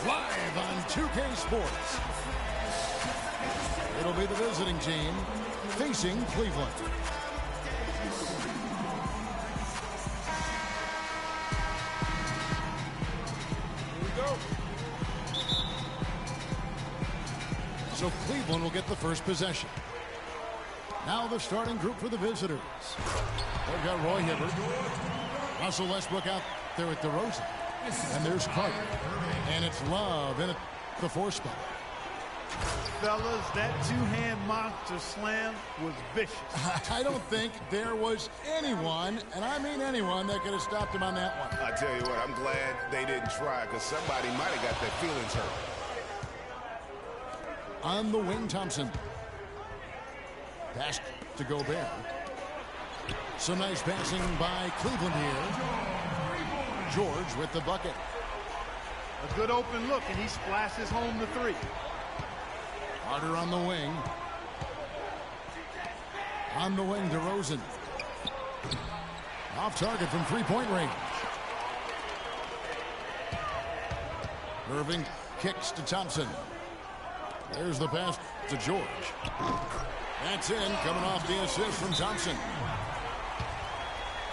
live on 2K Sports. It'll be the visiting team facing Cleveland. Here we go. So Cleveland will get the first possession. Now the starting group for the visitors. They've got Roy Hibbert, Russell Westbrook out there at DeRozan. And there's Carter. And it's Love in at the 4 spot. Fellas, that two-hand monster slam was vicious. I don't think there was anyone, and I mean anyone, that could have stopped him on that one. I tell you what, I'm glad they didn't try, because somebody might have got their feelings hurt. On the wing, Thompson. Pass to Gobert. Some nice passing by Cleveland here. George with the bucket. A good open look, and he splashes home the 3. Carter on the wing. On the wing, DeRozan. Off target from three-point range. Irving kicks to Thompson. There's the pass to George. That's in, coming off the assist from Thompson.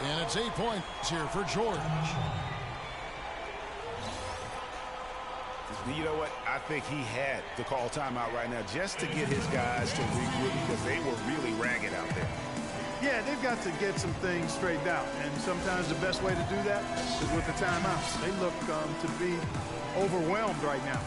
And it's 8 points here for George. You know what? I think he had to call timeout right now just to get his guys to regroup, because they were really ragged out there. Yeah, they've got to get some things straightened out, and sometimes the best way to do that is with the timeouts. They look to be overwhelmed right now.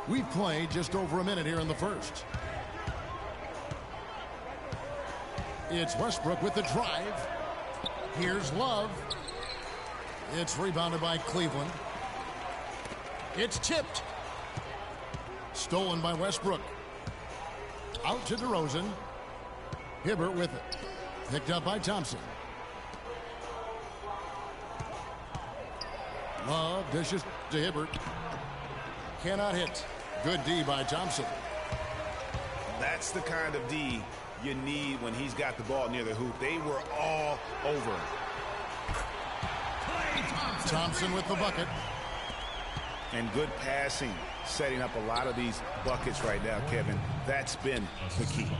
We've played just over a minute here in the first. It's Westbrook with the drive. Here's Love. It's rebounded by Cleveland. It's tipped. Stolen by Westbrook. Out to DeRozan. Hibbert with it. Picked up by Thompson. Love dishes to Hibbert. Cannot hit. Good D by Thompson. That's the kind of D you need when he's got the ball near the hoop. They were all over him. Thompson with the bucket. And good passing, setting up a lot of these buckets right now, Kevin. That's been the key.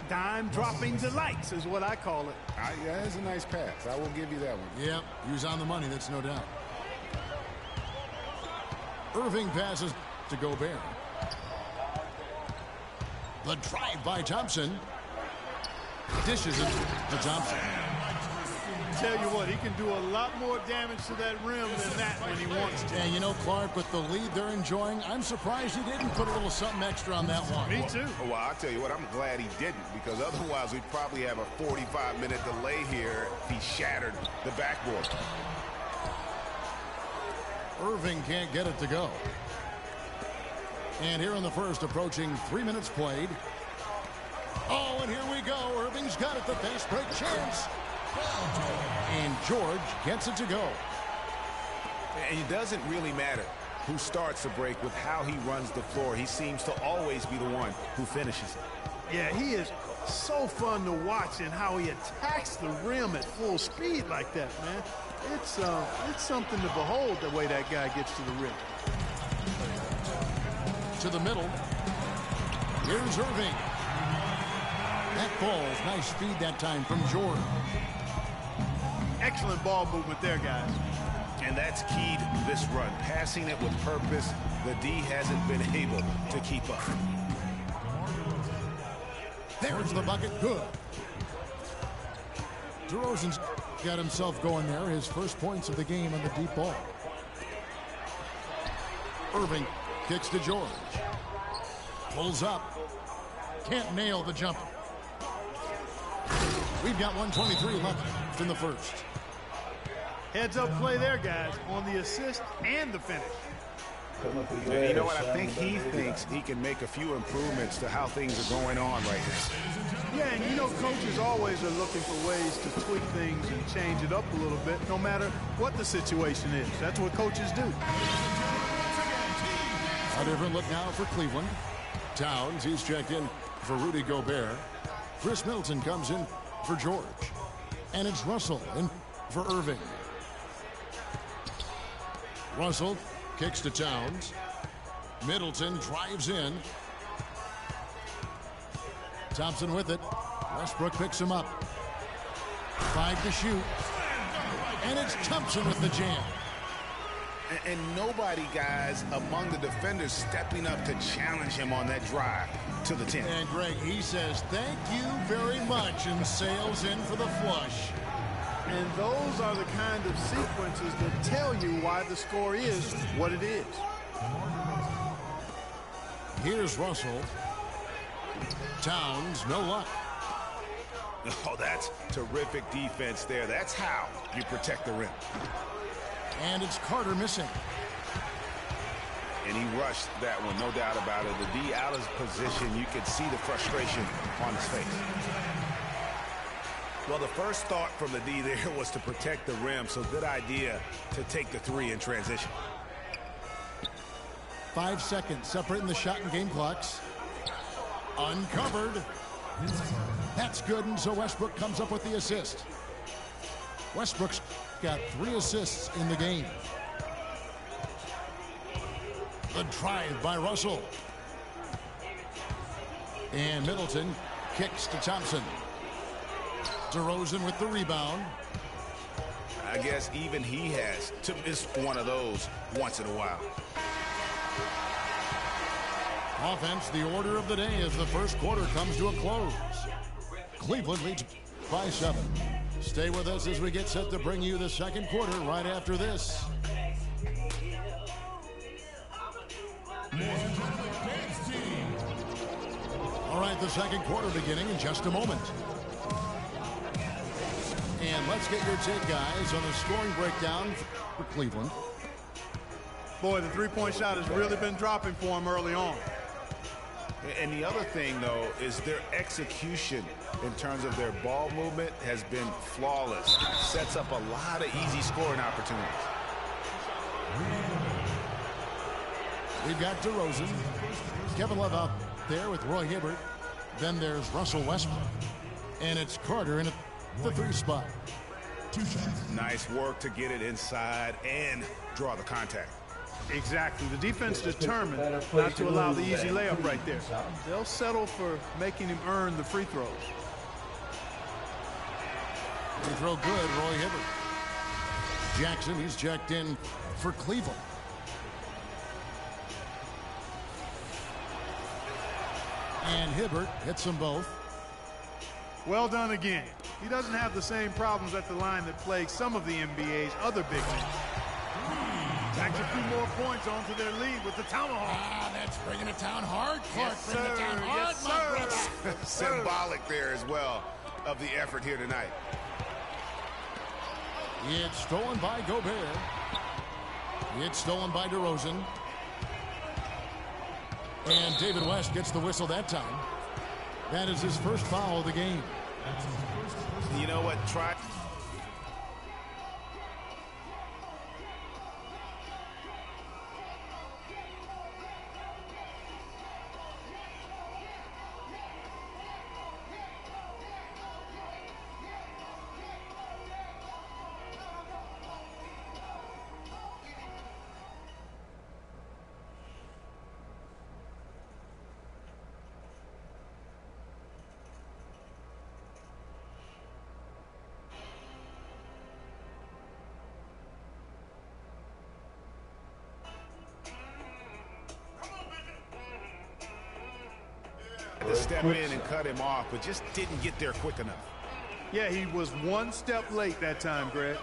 Dime-dropping delights is what I call it. Yeah, that's a nice pass. I will give you that one. Yep, he was on the money, that's no doubt. Irving passes to Gobert. The drive by Thompson. Dishes it to Thompson. Tell you what, he can do a lot more damage to that rim than that when he wants to. And you know, Clark, with the lead they're enjoying, I'm surprised he didn't put a little something extra on that one. Me too. Well, I'll tell you what, I'm glad he didn't, because otherwise we'd probably have a 45-minute delay here if he shattered the backboard. Irving can't get it to go. And here in the first, approaching 3 minutes played. Oh, and here we go. Irving's got it, the fast break chance. And George gets it to go. And it doesn't really matter who starts the break with how he runs the floor. He seems to always be the one who finishes it. Yeah, he is so fun to watch, and how he attacks the rim at full speed like that, man. It's something to behold, the way that guy gets to the rim. To the middle. Here's Irving. That falls. Nice speed that time from George. Excellent ball movement there, guys. And that's key to this run. Passing it with purpose, the D hasn't been able to keep up. There's the bucket, good. DeRozan's got himself going there, his first points of the game on the deep ball. Irving kicks to George. Pulls up. Can't nail the jumper. We've got 1:23 left in the first. Heads up play there, guys, on the assist and the finish. You know what? I think he thinks he can make a few improvements to how things are going on right now. Yeah, and you know coaches always are looking for ways to tweak things and change it up a little bit, no matter what the situation is. That's what coaches do. A different look now for Cleveland. Towns, he's checked in for Rudy Gobert. Chris Middleton comes in for George. And it's Russell in for Irving. Russell kicks to Towns. Middleton drives in. Thompson with it. Westbrook picks him up. 5 to shoot. And it's Thompson with the jam. And nobody, guys, among the defenders stepping up to challenge him on that drive to the 10. And Greg, he says, thank you very much, and sails in for the flush. And those are the kind of sequences that tell you why the score is what it is. Here's Russell. Towns, no luck. Oh, that's terrific defense there. That's how you protect the rim. And it's Carter missing. And he rushed that one, no doubt about it. The D out of position, you could see the frustration on his face. Well, the first thought from the D there was to protect the rim, so good idea to take the 3 in transition. 5 seconds separating the shot and game clocks. Uncovered. That's good, and so Westbrook comes up with the assist. Westbrook's got 3 assists in the game. The drive by Russell. And Middleton kicks to Thompson. DeRozan with the rebound. I guess even he has to miss one of those once in a while. Offense, the order of the day as the first quarter comes to a close. Cleveland leads by 7. Stay with us as we get set to bring you the second quarter right after this. All right, the second quarter beginning in just a moment. And let's get your take, guys, on the scoring breakdown for Cleveland. Boy, the three-point shot has really been dropping for him early on. And the other thing, though, is their execution in terms of their ball movement has been flawless. Sets up a lot of easy scoring opportunities. We've got DeRozan. Kevin Love out there with Roy Hibbert. Then there's Russell Westbrook. And it's Carter in the 3 spot. 2 shots. Nice work to get it inside and draw the contact. Exactly. The defense determined not to allow the easy layup right there. They'll settle for making him earn the free throws. Free throw good, Roy Hibbert. Jackson, he's checked in for Cleveland. And Hibbert hits them both. Well done again. He doesn't have the same problems at the line that plague some of the NBA's other big men. Tacks a few more points onto their lead with the tomahawk. Ah, that's bringing it down hard. Clark, Yes, bring it down hard, yes, my brother. Symbolic there as well of the effort here tonight. It's stolen by Gobert. It's stolen by DeRozan. And David West gets the whistle that time. That is his first foul of the game. You know what? to step in and cut him off, but just didn't get there quick enough. Yeah, he was one step late that time, Greg.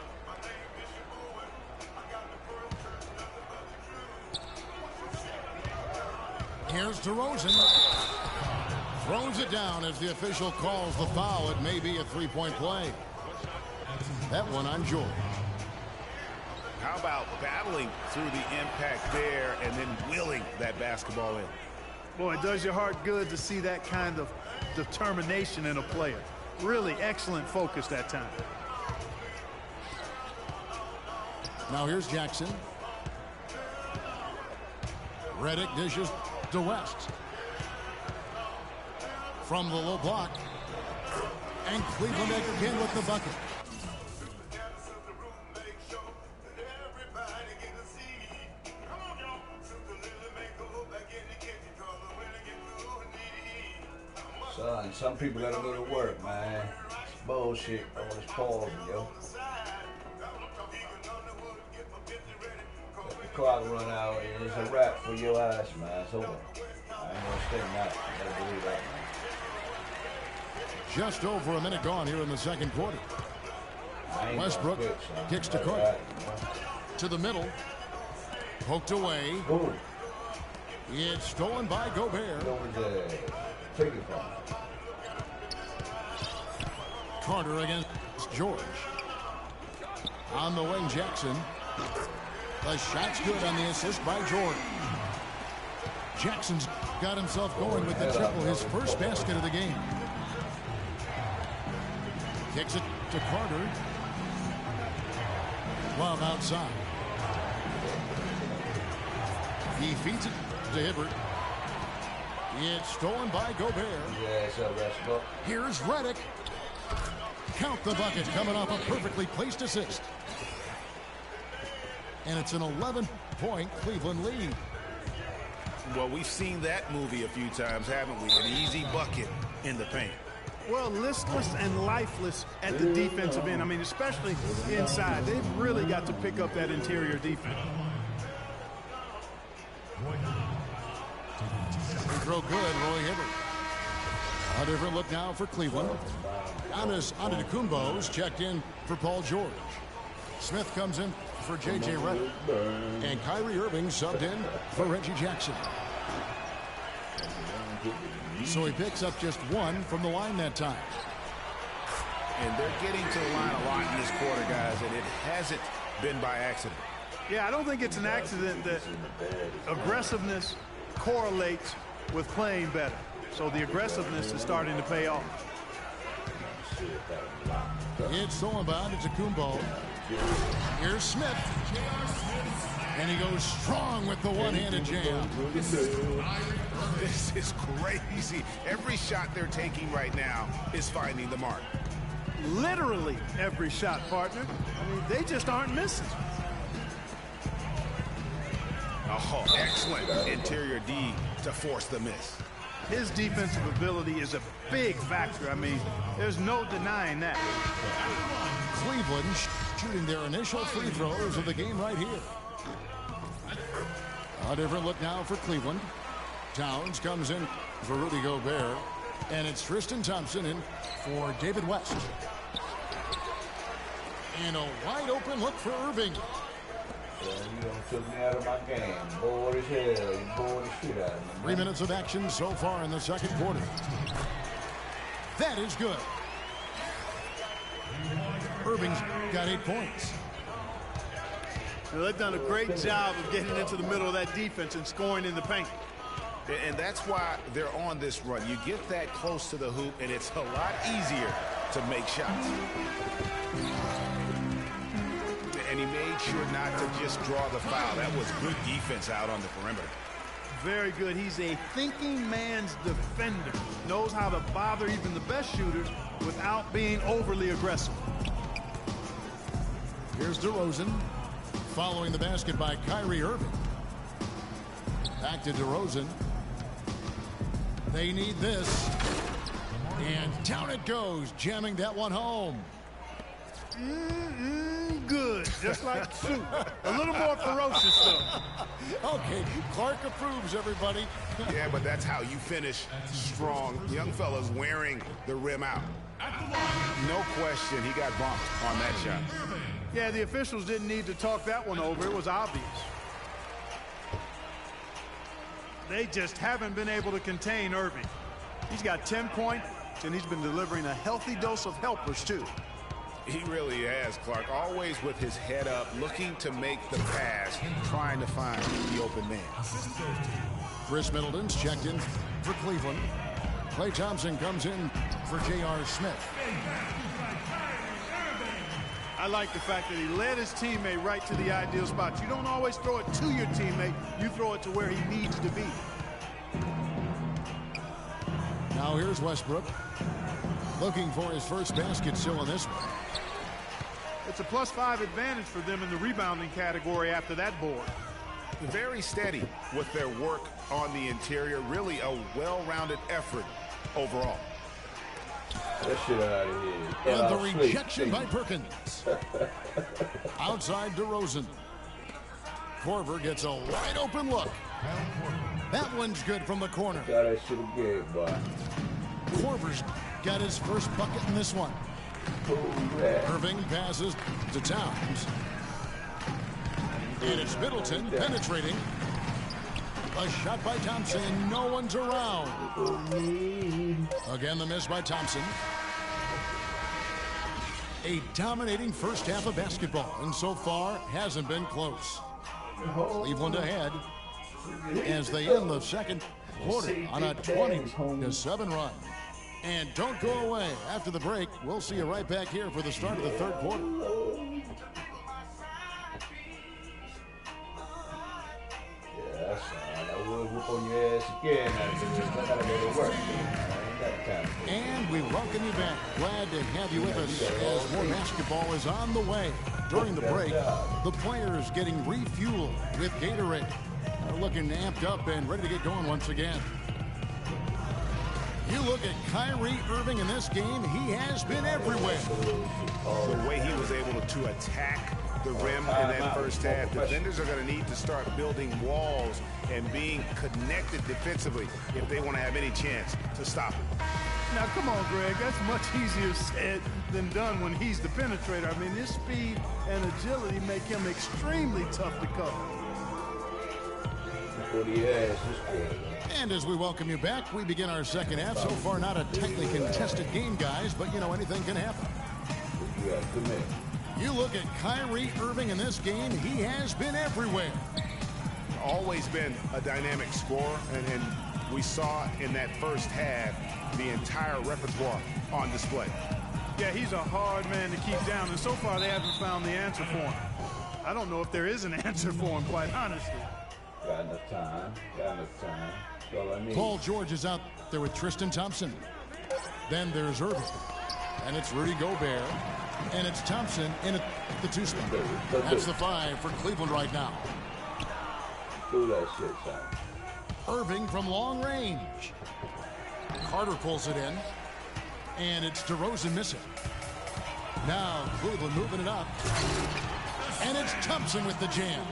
Here's DeRozan. Throws it down as the official calls the foul. It may be a three-point play. That one on Jordan. How about battling through the impact there and then willing that basketball in? Boy, it does your heart good to see that kind of determination in a player. Really excellent focus that time. Now here's Jackson. Redick dishes to West. From the low block. And Cleveland again with the bucket. Son, some people gotta go to work, man. It's bullshit. All this pause, yo. Let the clock run out, and it's a wrap for your ass, man. It's over. I ain't gonna stay now. You gotta believe that, man. Just over a minute gone here in the second quarter. Westbrook kicks to Carter. To the middle. Poked away. Ooh. It's stolen by Gobert. Take it from him. Carter against George. On the wing, Jackson. The shot's good on the assist by Jordan. Jackson's got himself going with the triple, his first basket of the game. Kicks it to Carter. Love outside. He feeds it to Hibbert. It's stolen by Gobert. Here's Redick. Count the bucket coming off a perfectly placed assist. And it's an 11-point Cleveland lead. Well, we've seen that movie a few times, haven't we? An easy bucket in the paint. Well, listless and lifeless at the defensive end. I mean, especially inside. They've really got to pick up that interior defense. Throw good, Roy Hibbert. A different look now for Cleveland. Giannis Antetokounmpo's checked in for Paul George. Smith comes in for J.J. Redick. And Kyrie Irving subbed in for Reggie Jackson. So he picks up just one from the line that time. And they're getting to the line a lot in this quarter, guys, and it hasn't been by accident. Yeah, I don't think it's an accident that aggressiveness correlates with playing better. So the aggressiveness is starting to pay off. It's stolen by Antetokounmpo. Here's Smith. And he goes strong with the one-handed jam. This is crazy. Every shot they're taking right now is finding the mark. Literally every shot, partner. I mean, they just aren't missing. Oh, excellent interior D to force the miss. His defensive ability is a big factor. I mean, there's no denying that. Cleveland shooting their initial free throws of the game right here. A different look now for Cleveland. Towns comes in for Rudy Gobert. And it's Tristan Thompson in for David West. And a wide open look for Irving. You done took me out of my game. Bored as hell. You bored the shit out of me. 3 minutes of action so far in the second quarter. That is good. Irving's got 8 points. Well, they've done a great job of getting into the middle of that defense and scoring in the paint. And that's why they're on this run. You get that close to the hoop, and it's a lot easier to make shots. And he made sure not to just draw the foul. That was good defense out on the perimeter. Very good. He's a thinking man's defender. Knows how to bother even the best shooters without being overly aggressive. Here's DeRozan following the basket by Kyrie Irving. Back to DeRozan. They need this. And down it goes, jamming that one home. Good, just like soup. A little more ferocious, though. Okay, Clark approves, everybody. Yeah, but that's how you finish strong. Young fella's wearing the rim out. No question, he got bumped on that shot. Yeah, the officials didn't need to talk that one over. It was obvious. They just haven't been able to contain Irving. He's got 10 points, and he's been delivering a healthy dose of helpers, too. He really has, Clark. Always with his head up, looking to make the pass, trying to find the open man. Chris Middleton's checked in for Cleveland. Klay Thompson comes in for J.R. Smith. I like the fact that he led his teammate right to the ideal spot. You don't always throw it to your teammate. You throw it to where he needs to be. Now here's Westbrook. Looking for his first basket still in this one. It's a +5 advantage for them in the rebounding category after that board. Very steady with their work on the interior. Really a well-rounded effort overall. That shit out of here. And the rejection by Perkins. Outside DeRozan. Korver gets a wide open look. That one's good from the corner. Got that shit again, boy. Korver's got his first bucket in this one. Irving passes to Towns. And it's Middleton penetrating. A shot by Thompson. No one's around. Again, the miss by Thompson. A dominating first half of basketball, and so far hasn't been close. Cleveland ahead as they end the second quarter on a 20-7 run. And don't go away. After the break, we'll see you right back here for the start of the third quarter. Yeah, I will whoop on your ass again. I gotta go to work. And we welcome you back. Glad to have you with us as more basketball is on the way. During the break, the players getting refueled with Gatorade. They're looking amped up and ready to get going once again. You look at Kyrie Irving in this game, he has been everywhere. The way he was able to attack the rim in that first half, defenders are going to need to start building walls and being connected defensively if they want to have any chance to stop him. Now, come on, Greg. That's much easier said than done when he's the penetrator. I mean, his speed and agility make him extremely tough to cover. And as we welcome you back, we begin our second half. So far, not a tightly contested game, guys, but, you know, anything can happen. You look at Kyrie Irving in this game, he has been everywhere. Always been a dynamic scorer, and we saw in that first half the entire repertoire on display. Yeah, he's a hard man to keep down, and so far they haven't found the answer for him. I don't know if there is an answer for him, quite honestly. Got enough time. That's all I need. Paul George is out there with Tristan Thompson. Then there's Irving. And it's Rudy Gobert. And it's Thompson in the two spot. That's the 5 for Cleveland right now. Do that shit, son. Irving from long range. Carter pulls it in. And it's DeRozan missing. Now Cleveland moving it up. And it's Thompson with the jam.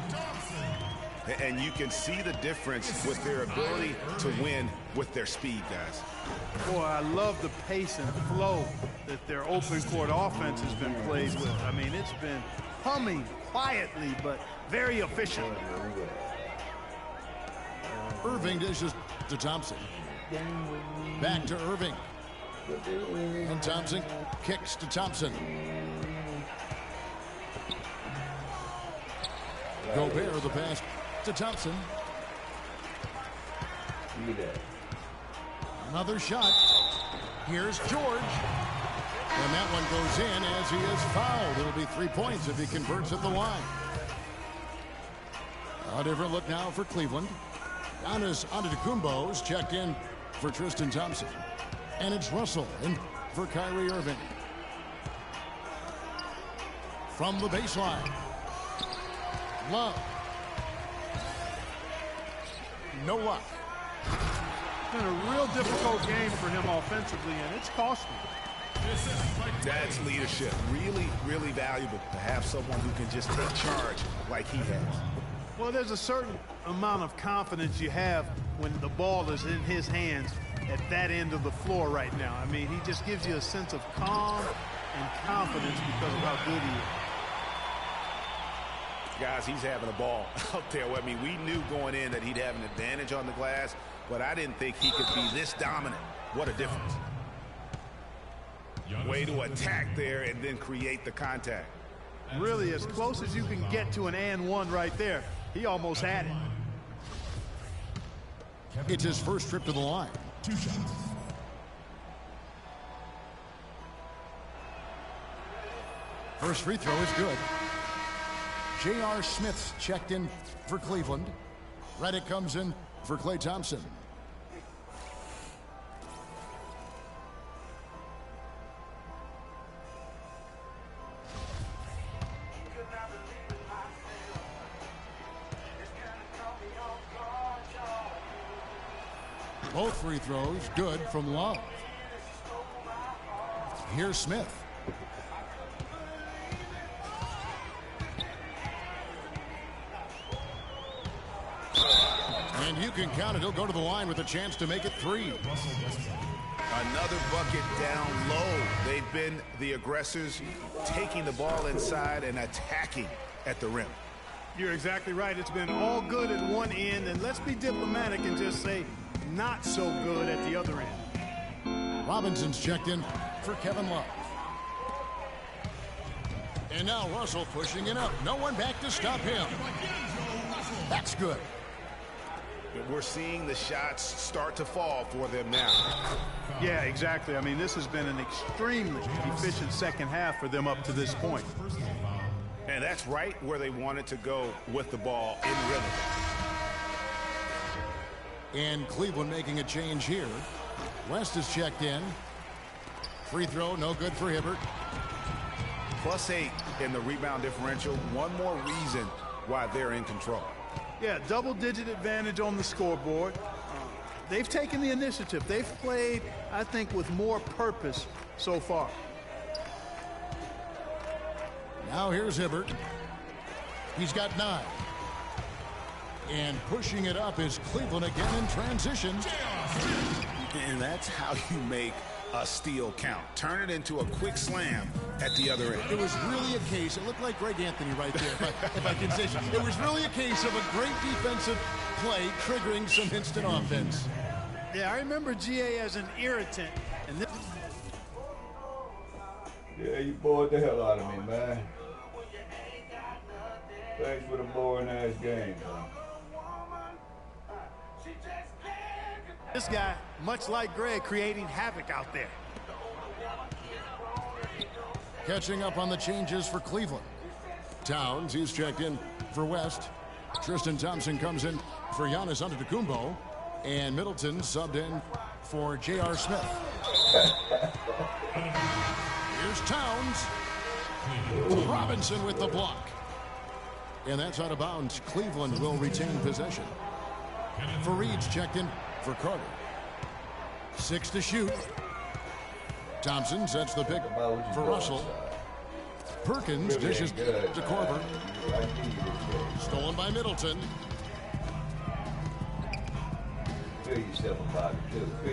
And you can see the difference with their ability to win with their speed, guys. Boy, I love the pace and flow that their open court offense has been played with. I mean, it's been humming quietly, but very efficient. Irving dishes to Thompson. Back to Irving. And Thompson kicks to Thompson. Gobert the pass to Thompson. Another shot. Here's George. And that one goes in as he is fouled. It'll be 3 points if he converts at the line. A different look now for Cleveland. Giannis Antetokounmpo's checked in for Tristan Thompson. And it's Russell in for Kyrie Irving. From the baseline. Love. No luck. It's been a real difficult game for him offensively, and it's cost him. That's leadership. Really, really valuable to have someone who can just take charge like he has. Well, there's a certain amount of confidence you have when the ball is in his hands at that end of the floor right now. I mean, he just gives you a sense of calm and confidence because of how good he is. Guys, he's having a ball out there. I mean, we knew going in that he'd have an advantage on the glass, but I didn't think he could be this dominant. What a difference. Way to attack there and then create the contact. Really, as close as you can get to an and one right there. He almost had it. It's his first trip to the line. 2 shots. First free throw is good. J.R. Smith's checked in for Cleveland. Reddick comes in for Klay Thompson. Both free throws good from Love. Here's Smith. And you can count it. He'll go to the line with a chance to make it 3. Another bucket down low. They've been the aggressors, taking the ball inside and attacking at the rim. You're exactly right. It's been all good at one end, and let's be diplomatic and just say not so good at the other end. Robinson's checked in for Kevin Love. And now Russell pushing it up. No one back to stop him. That's good. We're seeing the shots start to fall for them now. Yeah, exactly. I mean, this has been an extremely efficient second half for them up to this point. And that's right where they wanted to go with the ball in rhythm. And Cleveland making a change here. West is checked in. Free throw, no good for Hibbert. +8 in the rebound differential. One more reason why they're in control. Yeah, double-digit advantage on the scoreboard. They've taken the initiative. They've played, I think, with more purpose so far. Now here's Hibbert. He's got 9. And pushing it up is Cleveland again in transition. And that's how you make a steal count. Turn it into a quick slam at the other end. It was really a case, it looked like Greg Anthony right there, if I can say so. It was really a case of a great defensive play triggering some instant offense. Yeah, I remember GA as an irritant. And this... Yeah, you bored the hell out of me, man. Thanks for the boring-ass game, man. This guy, much like Greg, creating havoc out there. Catching up on the changes for Cleveland. Towns, he's checked in for West. Tristan Thompson comes in for Giannis Antetokounmpo. And Middleton subbed in for J.R. Smith. Here's Towns. Robinson with the block. And that's out of bounds. Cleveland will retain possession. Fareed's checked in for Carter. 6 to shoot. Thompson sets the pick for Russell. Perkins dishes to Korver. Stolen by Middleton.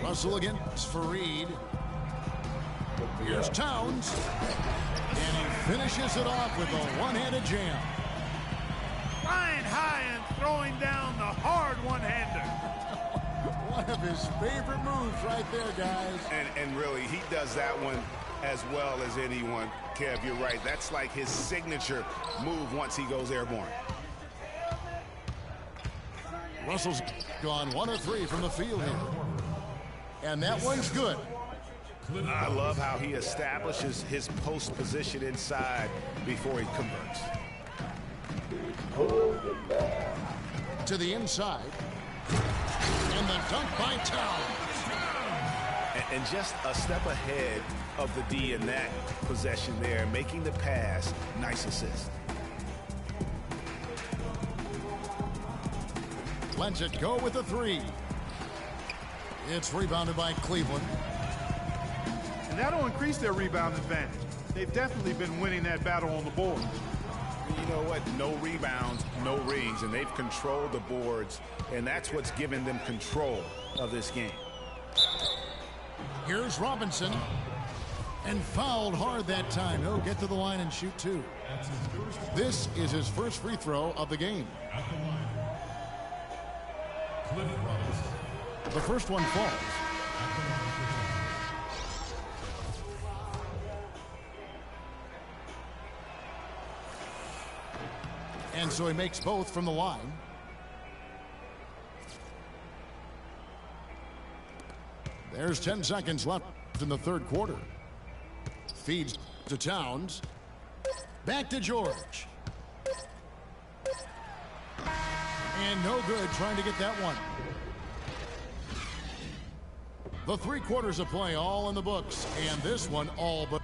Russell against Fareed. Here's Towns. And he finishes it off with a one-handed jam. Flying high and throwing down the hard one-hander. One of his favorite moves right there, guys. And really, he does that one as well as anyone. Kev, you're right. That's like his signature move once he goes airborne. Russell's gone 1 of 3 from the field here. And that one's good. I love how he establishes his post position inside before he converts. To the inside. And the dunk by Towns. And just a step ahead of the D in that possession there, making the pass. Nice assist. Lets it go with a 3. It's rebounded by Cleveland. And that'll increase their rebound advantage. They've definitely been winning that battle on the board. You know what? No rebounds, no rings, and they've controlled the boards, and that's what's given them control of this game. Here's Robinson. And fouled hard that time. He'll get to the line and shoot two. This is his first free throw of the game. The first one falls. And so he makes both from the line. There's 10 seconds left in the third quarter. Feeds to Towns. Back to George. And no good trying to get that one. The 3 quarters of play all in the books, and this one all but